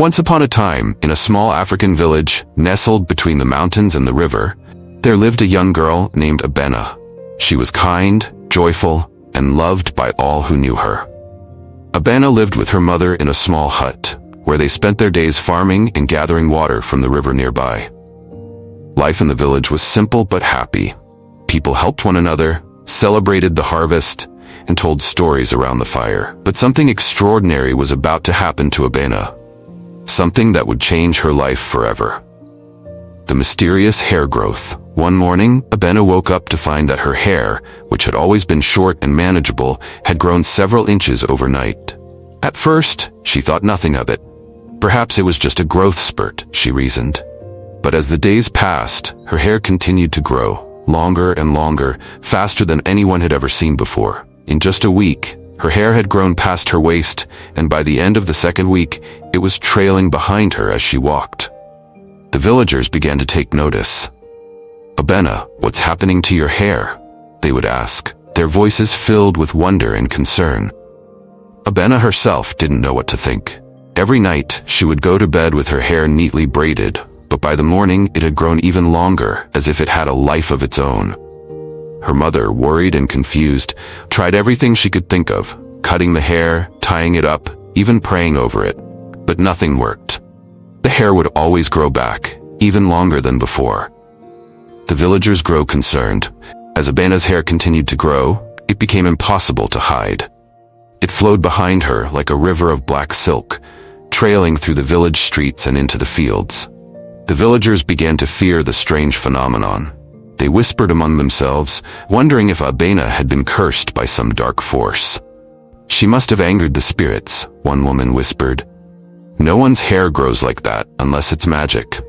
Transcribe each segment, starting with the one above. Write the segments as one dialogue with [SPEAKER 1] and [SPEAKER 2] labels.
[SPEAKER 1] Once upon a time, in a small African village, nestled between the mountains and the river, there lived a young girl named Abena. She was kind, joyful, and loved by all who knew her. Abena lived with her mother in a small hut, where they spent their days farming and gathering water from the river nearby. Life in the village was simple but happy. People helped one another, celebrated the harvest, and told stories around the fire. But something extraordinary was about to happen to Abena. Something that would change her life forever. The mysterious hair growth. One morning, Abena woke up to find that her hair, which had always been short and manageable, had grown several inches overnight. At first, she thought nothing of it. Perhaps it was just a growth spurt, she reasoned. But as the days passed, her hair continued to grow, longer and longer, faster than anyone had ever seen before. In just a week, her hair had grown past her waist, and by the end of the second week, it was trailing behind her as she walked. The villagers began to take notice. "Abena, what's happening to your hair?" they would ask, their voices filled with wonder and concern. Abena herself didn't know what to think. Every night, she would go to bed with her hair neatly braided, but by the morning it had grown even longer, as if it had a life of its own. Her mother, worried and confused, tried everything she could think of, cutting the hair, tying it up, even praying over it. But nothing worked. The hair would always grow back, even longer than before. The villagers grew concerned. As Abena's hair continued to grow, it became impossible to hide. It flowed behind her like a river of black silk, trailing through the village streets and into the fields. The villagers began to fear the strange phenomenon. They whispered among themselves, wondering if Abena had been cursed by some dark force. "She must have angered the spirits," one woman whispered. "No one's hair grows like that unless it's magic."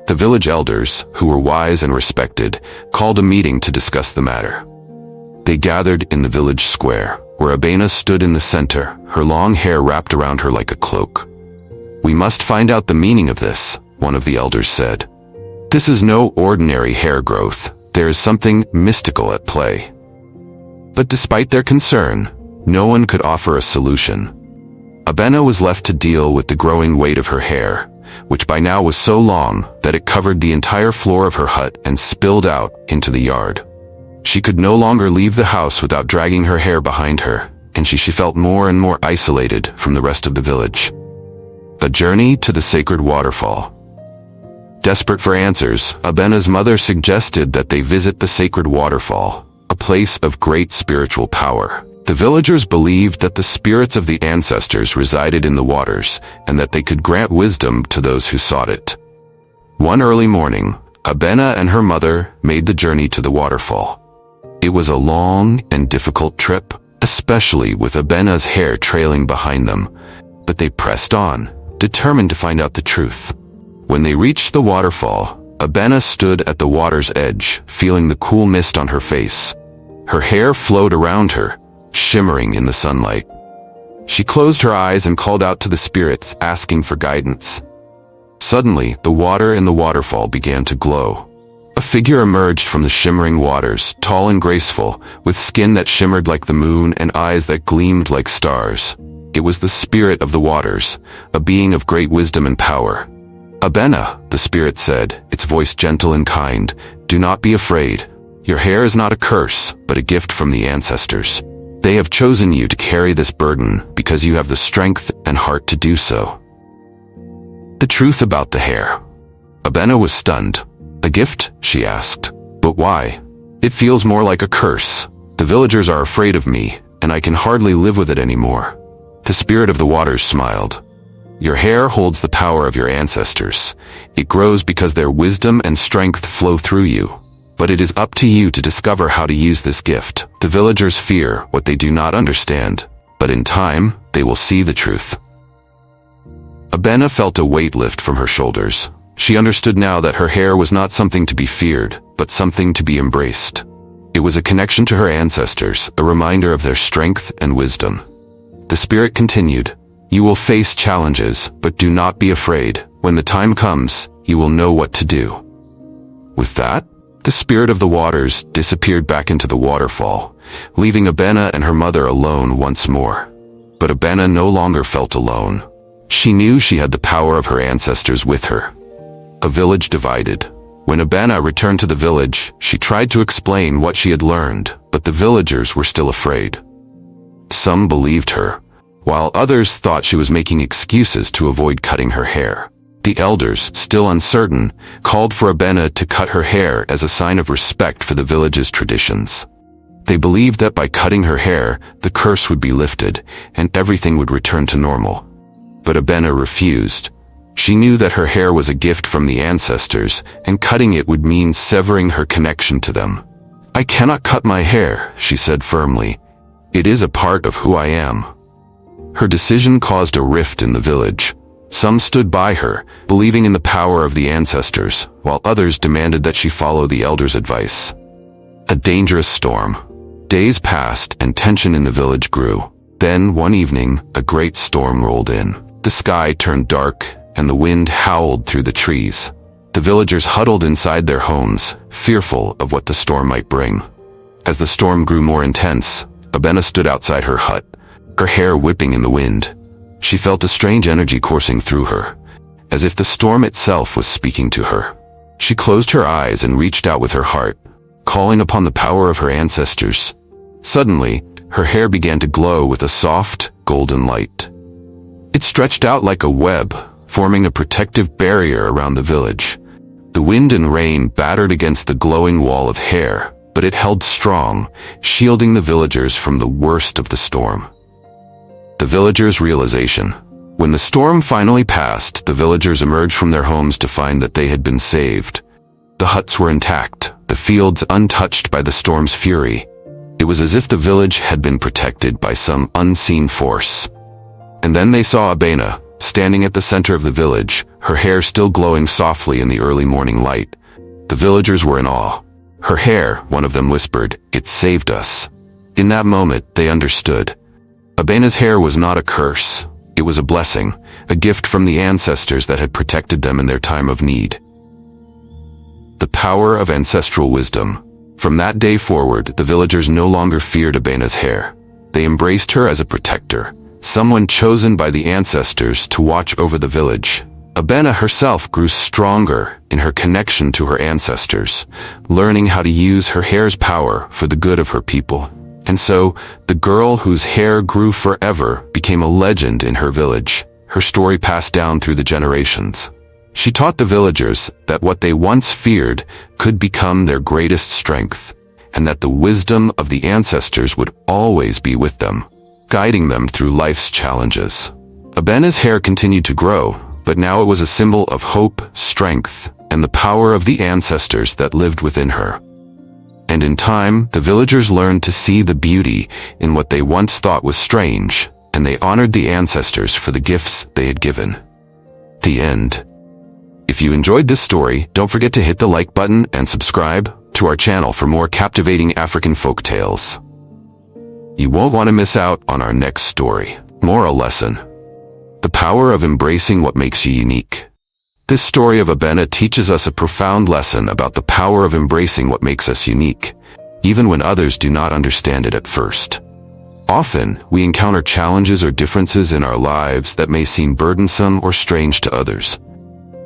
[SPEAKER 1] The village elders, who were wise and respected, called a meeting to discuss the matter. They gathered in the village square, where Abena stood in the center, her long hair wrapped around her like a cloak. "We must find out the meaning of this," one of the elders said. "This is no ordinary hair growth. There is something mystical at play." But despite their concern, no one could offer a solution. Abena was left to deal with the growing weight of her hair, which by now was so long that it covered the entire floor of her hut and spilled out into the yard. She could no longer leave the house without dragging her hair behind her, and she felt more and more isolated from the rest of the village. A journey to the Sacred Waterfall. Desperate for answers, Abena's mother suggested that they visit the Sacred Waterfall, a place of great spiritual power. The villagers believed that the spirits of the ancestors resided in the waters, and that they could grant wisdom to those who sought it. One early morning, Abena and her mother made the journey to the waterfall. It was a long and difficult trip, especially with Abena's hair trailing behind them, but they pressed on, determined to find out the truth. When they reached the waterfall, Abena stood at the water's edge, feeling the cool mist on her face. Her hair flowed around her, shimmering in the sunlight. She closed her eyes and called out to the spirits, asking for guidance. Suddenly, the water in the waterfall began to glow. A figure emerged from the shimmering waters, tall and graceful, with skin that shimmered like the moon and eyes that gleamed like stars. It was the spirit of the waters, a being of great wisdom and power. "Abena," the spirit said, its voice gentle and kind, "do not be afraid. Your hair is not a curse, but a gift from the ancestors. They have chosen you to carry this burden because you have the strength and heart to do so." The truth about the hair. Abena was stunned. "A gift?" she asked. "But why? It feels more like a curse. The villagers are afraid of me, and I can hardly live with it anymore." The spirit of the waters smiled. "Your hair holds the power of your ancestors. It grows because their wisdom and strength flow through you. But it is up to you to discover how to use this gift. The villagers fear what they do not understand, but in time, they will see the truth." Abena felt a weight lift from her shoulders. She understood now that her hair was not something to be feared, but something to be embraced. It was a connection to her ancestors, a reminder of their strength and wisdom. The spirit continued, "You will face challenges, but do not be afraid. When the time comes, you will know what to do." With that, the spirit of the waters disappeared back into the waterfall, leaving Abena and her mother alone once more. But Abena no longer felt alone. She knew she had the power of her ancestors with her. A village divided. When Abena returned to the village, she tried to explain what she had learned, but the villagers were still afraid. Some believed her, while others thought she was making excuses to avoid cutting her hair. The elders, still uncertain, called for Abena to cut her hair as a sign of respect for the village's traditions. They believed that by cutting her hair, the curse would be lifted, and everything would return to normal. But Abena refused. She knew that her hair was a gift from the ancestors, and cutting it would mean severing her connection to them. "I cannot cut my hair," she said firmly. "It is a part of who I am." Her decision caused a rift in the village. Some stood by her, believing in the power of the ancestors, while others demanded that she follow the elders' advice. A dangerous storm. Days passed and tension in the village grew. Then, one evening, a great storm rolled in. The sky turned dark, and the wind howled through the trees. The villagers huddled inside their homes, fearful of what the storm might bring. As the storm grew more intense, Abena stood outside her hut, her hair whipping in the wind. She felt a strange energy coursing through her, as if the storm itself was speaking to her. She closed her eyes and reached out with her heart, calling upon the power of her ancestors. Suddenly, her hair began to glow with a soft, golden light. It stretched out like a web, forming a protective barrier around the village. The wind and rain battered against the glowing wall of hair, but it held strong, shielding the villagers from the worst of the storm. The villagers' realization. When the storm finally passed, the villagers emerged from their homes to find that they had been saved. The huts were intact, the fields untouched by the storm's fury. It was as if the village had been protected by some unseen force. And then they saw Abena, standing at the center of the village, her hair still glowing softly in the early morning light. The villagers were in awe. "Her hair," one of them whispered, "it saved us." In that moment, they understood. Abena's hair was not a curse. It was a blessing, a gift from the ancestors that had protected them in their time of need. The power of ancestral wisdom. From that day forward, the villagers no longer feared Abena's hair. They embraced her as a protector, someone chosen by the ancestors to watch over the village. Abena herself grew stronger in her connection to her ancestors, learning how to use her hair's power for the good of her people. And so, the girl whose hair grew forever became a legend in her village, her story passed down through the generations. She taught the villagers that what they once feared could become their greatest strength, and that the wisdom of the ancestors would always be with them, guiding them through life's challenges. Abena's hair continued to grow, but now it was a symbol of hope, strength, and the power of the ancestors that lived within her. And in time, the villagers learned to see the beauty in what they once thought was strange, and they honored the ancestors for the gifts they had given. The end. If you enjoyed this story, don't forget to hit the like button and subscribe to our channel for more captivating African folk tales. You won't want to miss out on our next story. Moral lesson. The power of embracing what makes you unique. This story of Abena teaches us a profound lesson about the power of embracing what makes us unique, even when others do not understand it at first. Often, we encounter challenges or differences in our lives that may seem burdensome or strange to others.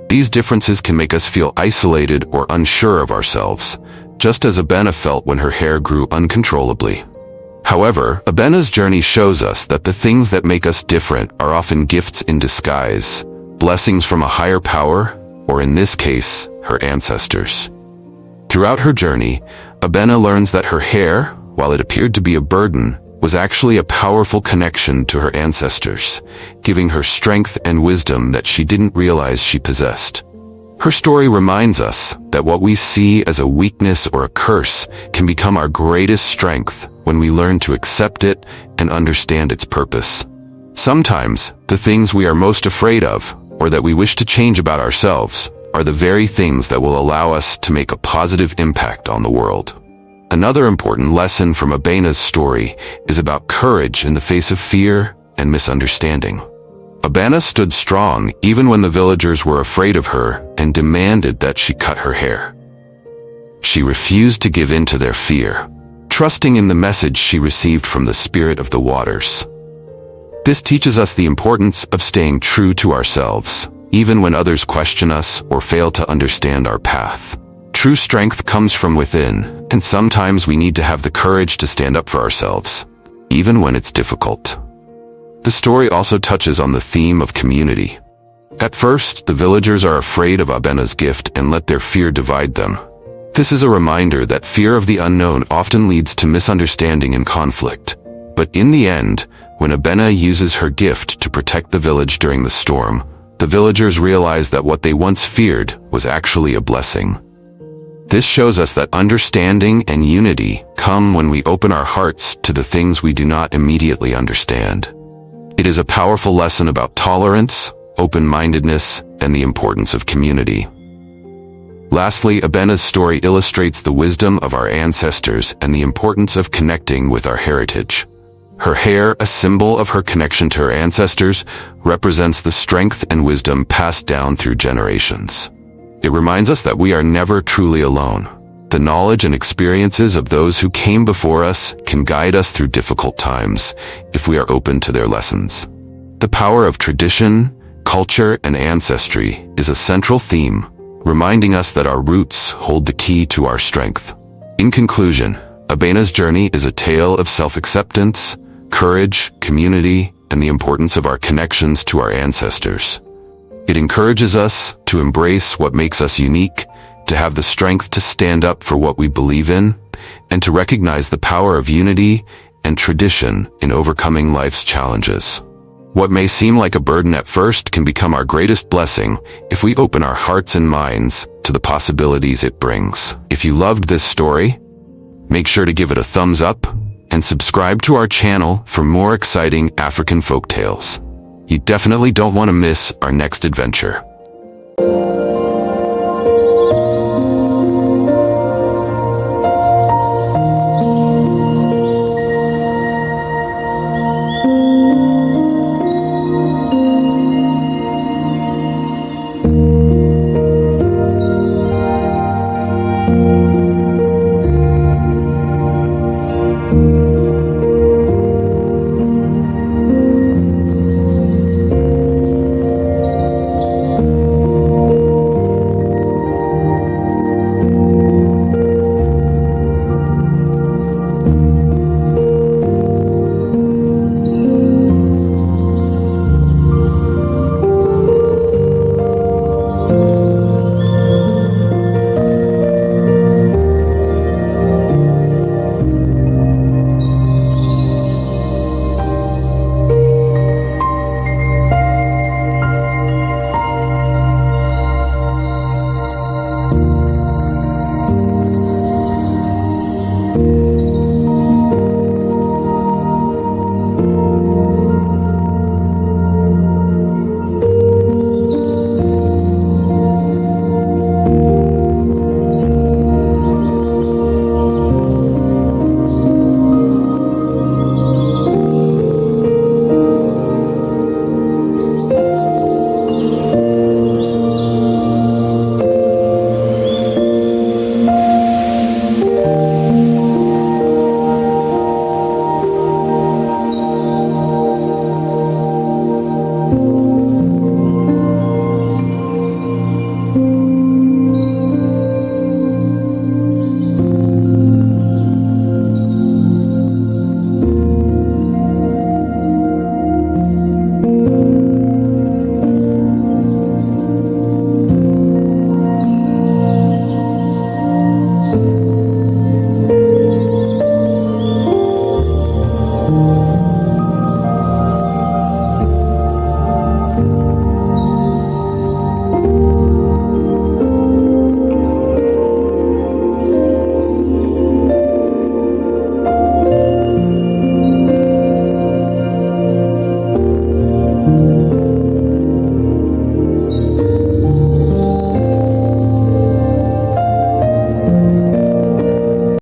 [SPEAKER 1] These differences can make us feel isolated or unsure of ourselves, just as Abena felt when her hair grew uncontrollably. However, Abena's journey shows us that the things that make us different are often gifts in disguise, blessings from a higher power, or in this case, her ancestors. Throughout her journey, Abena learns that her hair, while it appeared to be a burden, was actually a powerful connection to her ancestors, giving her strength and wisdom that she didn't realize she possessed. Her story reminds us that what we see as a weakness or a curse can become our greatest strength when we learn to accept it and understand its purpose. Sometimes, the things we are most afraid of, or that we wish to change about ourselves, are the very things that will allow us to make a positive impact on the world. Another important lesson from Abena's story is about courage in the face of fear and misunderstanding. Abena stood strong even when the villagers were afraid of her and demanded that she cut her hair. She refused to give in to their fear, trusting in the message she received from the spirit of the waters. This teaches us the importance of staying true to ourselves, even when others question us or fail to understand our path. True strength comes from within, and sometimes we need to have the courage to stand up for ourselves, even when it's difficult. The story also touches on the theme of community. At first, the villagers are afraid of Abena's gift and let their fear divide them. This is a reminder that fear of the unknown often leads to misunderstanding and conflict. But in the end, when Abena uses her gift to protect the village during the storm, the villagers realize that what they once feared was actually a blessing. This shows us that understanding and unity come when we open our hearts to the things we do not immediately understand. It is a powerful lesson about tolerance, open-mindedness, and the importance of community. Lastly, Abena's story illustrates the wisdom of our ancestors and the importance of connecting with our heritage. Her hair, a symbol of her connection to her ancestors, represents the strength and wisdom passed down through generations. It reminds us that we are never truly alone. The knowledge and experiences of those who came before us can guide us through difficult times if we are open to their lessons. The power of tradition, culture, and ancestry is a central theme, reminding us that our roots hold the key to our strength. In conclusion, Abena's journey is a tale of self-acceptance, courage, community, and the importance of our connections to our ancestors. It encourages us to embrace what makes us unique, to have the strength to stand up for what we believe in, and to recognize the power of unity and tradition in overcoming life's challenges. What may seem like a burden at first can become our greatest blessing if we open our hearts and minds to the possibilities it brings. If you loved this story, make sure to give it a thumbs up and subscribe to our channel for more exciting African folk tales. You definitely don't want to miss our next adventure.